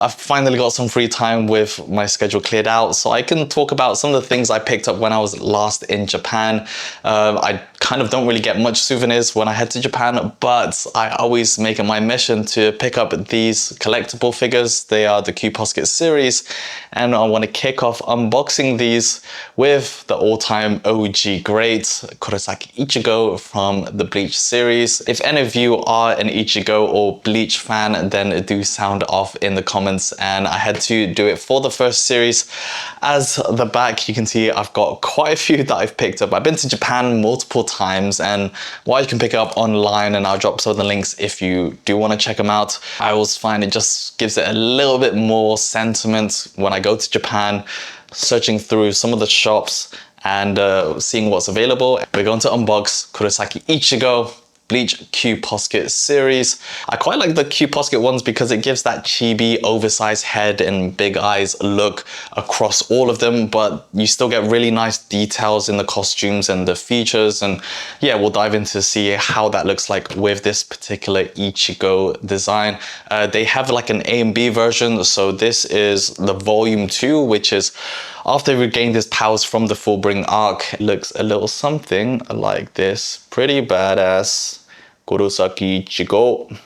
I've finally got some free time with my schedule cleared out, so I can talk about some of the things I picked up when I was last in Japan. I kind of don't really get much souvenirs when I head to Japan, but I always make it my mission to pick up these collectible figures. They are the QPosket series, and I want to kick off unboxing these with the all-time OG great Kurosaki Ichigo from the Bleach series. If any of you are an Ichigo or Bleach fan, then do sound off in the comments, and I had to do it for the first series. As the back, you can see I've got quite a few that I've picked up. I've been to Japan multiple times, and while you can pick it up online, and I'll drop some of the links if you do want to check them out, I always find it just gives it a little bit more sentiment when I go to Japan, searching through some of the shops and seeing what's available. We're going to unbox Kurosaki Ichigo Bleach QPosket series. I quite like the QPosket ones because it gives that chibi oversized head and big eyes look across all of them, but you still get really nice details in the costumes and the features. And yeah, we'll dive in to see how that looks like with this particular Ichigo design. They have like an A and B version, so this is the volume 2, which is after he regained his powers from the Fullbring arc. It looks a little something like this. Pretty badass. Kurosaki Ichigo.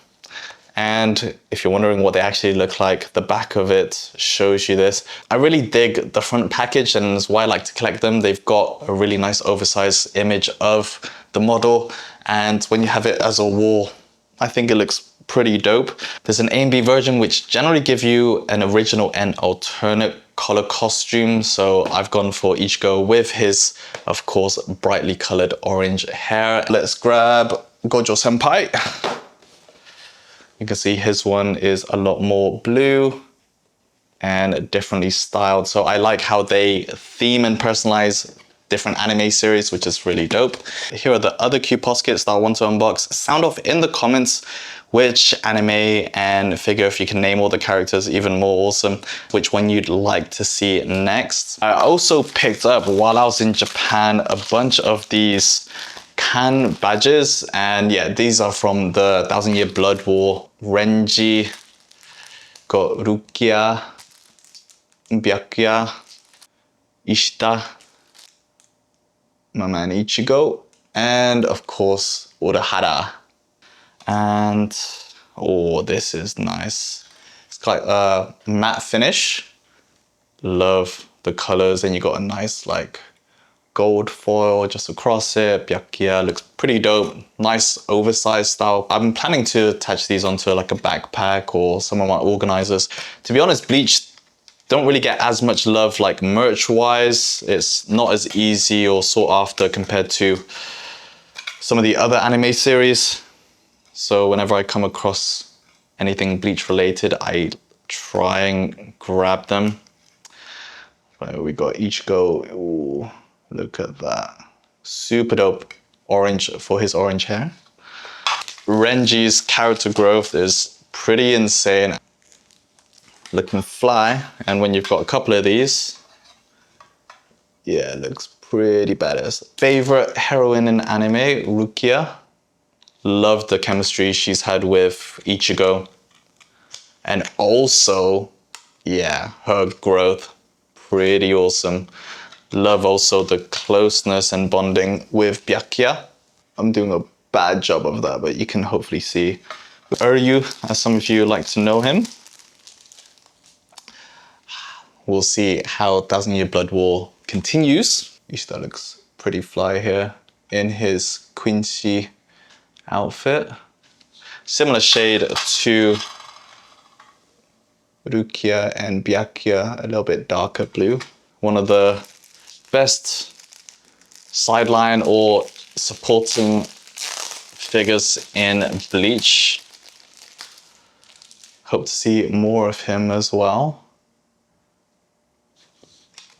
And if you're wondering what they actually look like, the back of it shows you this. I really dig the front package, and that's why I like to collect them. They've got a really nice oversized image of the model, and when you have it as a wall, I think it looks pretty dope. There's an A and B version which generally give you an original and alternate color costume, so I've gone for Ichigo with his, of course, brightly colored orange hair. Let's grab Gojo Senpai. You can see his one is a lot more blue and differently styled, so I like how they theme and personalize different anime series, which is really dope. Here are the other QPoskets that I want to unbox. Sound off in the comments which anime and figure, if you can name all the characters, even more awesome, which one you'd like to see next. I also picked up, while I was in Japan, a bunch of these can badges, and yeah, these are from the 1000 Year Blood War. Renji, got Rukia, Byakuya, Ishita, my man Ichigo, and of course Urahara. And oh, this is nice. It's like a matte finish. Love the colors, and you got a nice like gold foil just across it. Byakuya looks pretty dope. Nice oversized style. I'm planning to attach these onto like a backpack or some of my organizers. To be honest, Bleach don't really get as much love like merch wise. It's not as easy or sought after compared to some of the other anime series. So whenever I come across anything Bleach related, I try and grab them. Right, we got Ichigo. Ooh, look at that. Super dope orange for his orange hair. Renji's character growth is pretty insane. Looking fly. And when you've got a couple of these, yeah, it looks pretty badass. Favorite heroine in anime, Rukia. Love the chemistry she's had with Ichigo. And also, yeah, her growth, pretty awesome. Love also the closeness and bonding with Byakuya. I'm doing a bad job of that, but you can hopefully see. Uryu, as some of you like to know him. We'll see how 1000 Year Blood War continues. Ishita looks pretty fly here in his Quincy outfit. Similar shade to Rukia and Byakuya, a little bit darker blue. One of the best sideline or supporting figures in Bleach. Hope to see more of him as well.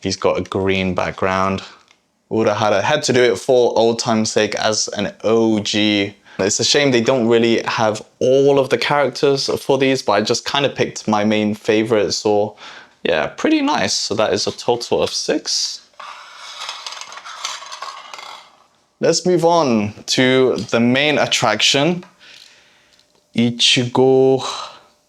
He's got a green background. Urahara had to do it for old time's sake as an OG. It's a shame they don't really have all of the characters for these, but I just kind of picked my main favorites, or yeah, pretty nice. So that is a total of 6. Let's move on to the main attraction, Ichigo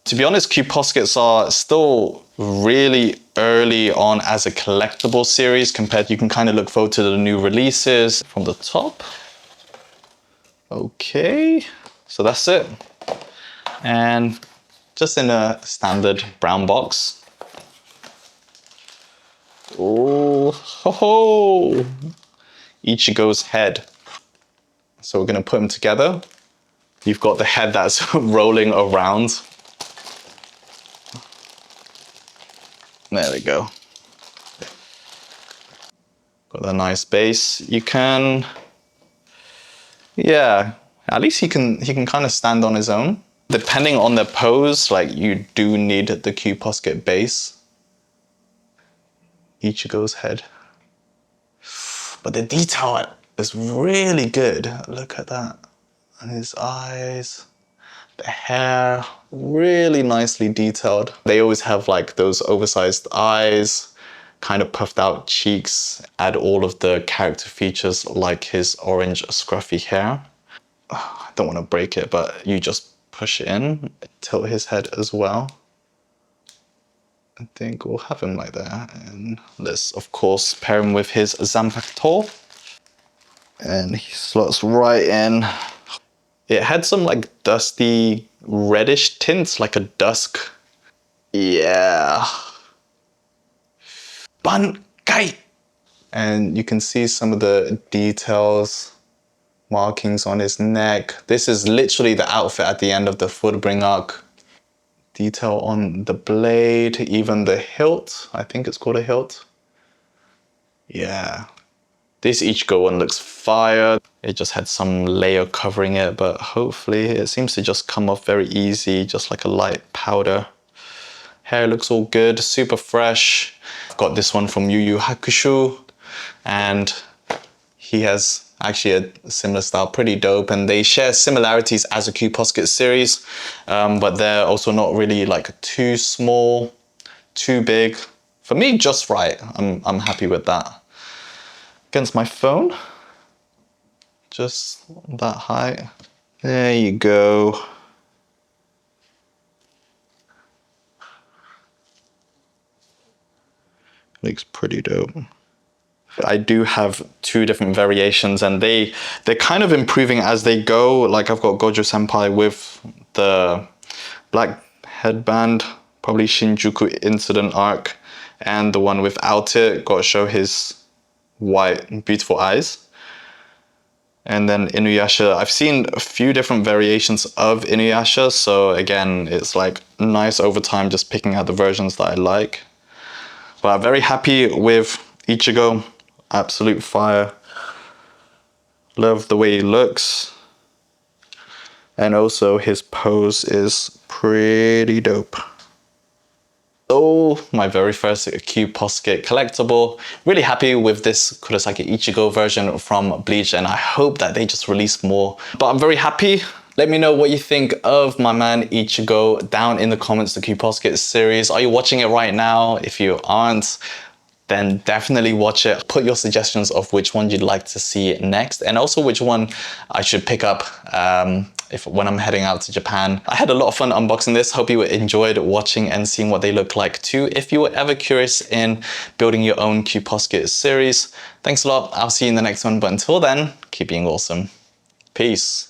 To be honest, QPoskets are still really early on as a collectible series compared, you can kind of look forward to the new releases from the top. Okay, so that's it. And just in a standard brown box. Oh, ho, ho. Ichigo's head. So we're gonna put them together. You've got the head that's rolling around. There we go. Got a nice base. You can, yeah, at least he can kind of stand on his own. Depending on the pose, like you do need the QPosket base. Ichigo's head. But the detail is really good. Look at that. And his eyes, the hair, really nicely detailed. They always have like those oversized eyes, kind of puffed out cheeks, add all of the character features like his orange scruffy hair. I don't want to break it, but you just push it in, tilt his head as well. I think we'll have him like that. And let's, of course, pair him with his Zanpakuto. And he slots right in. It had some like dusty reddish tints, like a dusk. Yeah. Bankai! And you can see some of the details, markings on his neck. This is literally the outfit at the end of the Fullbring arc. Detail on the blade, even the hilt. I think it's called a hilt. Yeah. This Ichigo one looks fire. It just had some layer covering it, but hopefully it seems to just come off very easy, just like a light powder. Hair looks all good, super fresh. I've got this one from Yu Yu Hakusho, and he has actually a similar style, pretty dope, and they share similarities as a QPosket series, but they're also not really like too small, too big. For me, just right. I'm happy with that. Against my phone, just that height. There you go. Looks pretty dope. I do have two different variations, and they're kind of improving as they go. Like I've got Gojo Senpai with the black headband, probably Shinjuku incident arc, and the one without it, got to show his white, beautiful eyes. And then Inuyasha, I've seen a few different variations of Inuyasha, so again, it's like nice over time just picking out the versions that I like. But I'm very happy with Ichigo, absolute fire. Love the way he looks. And also his pose is pretty dope. So my very first QPosket collectible. Really happy with this Kurosaki Ichigo version from Bleach, and I hope that they just release more. But I'm very happy. Let me know what you think of my man Ichigo down in the comments, the QPosket series. Are you watching it right now? If you aren't, then definitely watch it. Put your suggestions of which one you'd like to see next, and also which one I should pick up when I'm heading out to Japan. I had a lot of fun unboxing this. Hope you enjoyed watching and seeing what they look like too. If you were ever curious in building your own QPosket series, thanks a lot. I'll see you in the next one, but until then, keep being awesome. Peace.